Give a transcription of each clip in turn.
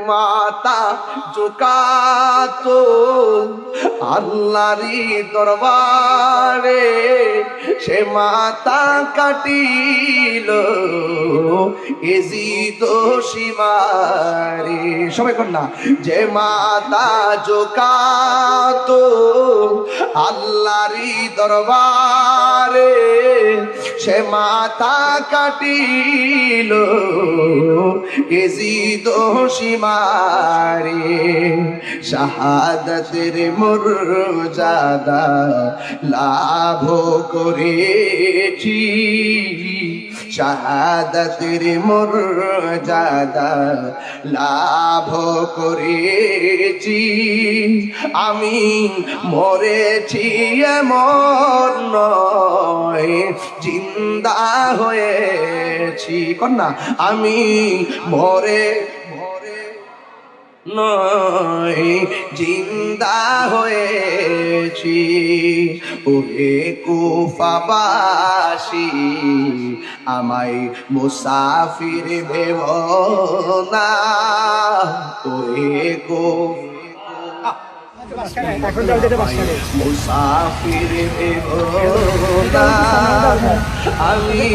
মাতা ঝুকাতো আল্লাহরি দরবারে, সে মাথা কাটিল এজিদ সীমারে। সবাই কর না, যে মাথা ঝুকাতো আল্লাহরি দরবারে, সে মাথা কাটিল এজিদ সীমারে। শাহাদাতের মর্যাদা লাভ করেছি, শাহাদাতের মর্যাদা লাভ করেছি। আমি মরেছি এমন নয়, জিন্দা হয়েছি। কন্যা, আমি মরে নয়, জিন্দা হয়েছি। ওহে কুফাবাসী, আমায় মুসাফির ভেব না। ওহে মুসাফির ভেব না, আমি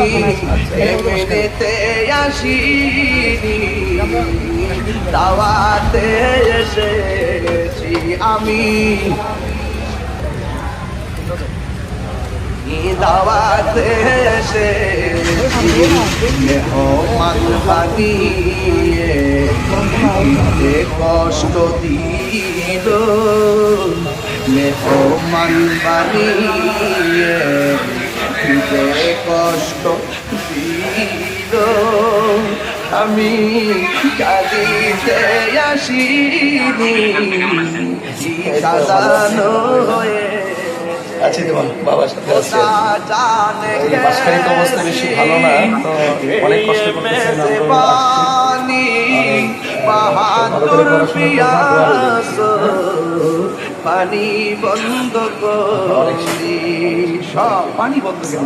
এমনিতে আসিনি, দাওয়াতে এসেছি। আমি দাওয়াতে এসেছি, মেহমান বানিয়ে কষ্ট দিল, মেহমান বানিয়ে কষ্ট দিল। আমি কাঁদিতে আসিনি, কাঁদানো হয়ে। আচ্ছা, তোমার বাবার সাথে আছে। পাশাপাশি অবস্থা বেশি ভালো না, তো অনেক কষ্ট করতেছেন। পানি বন্ধ করি, সব পানি বন্ধ করে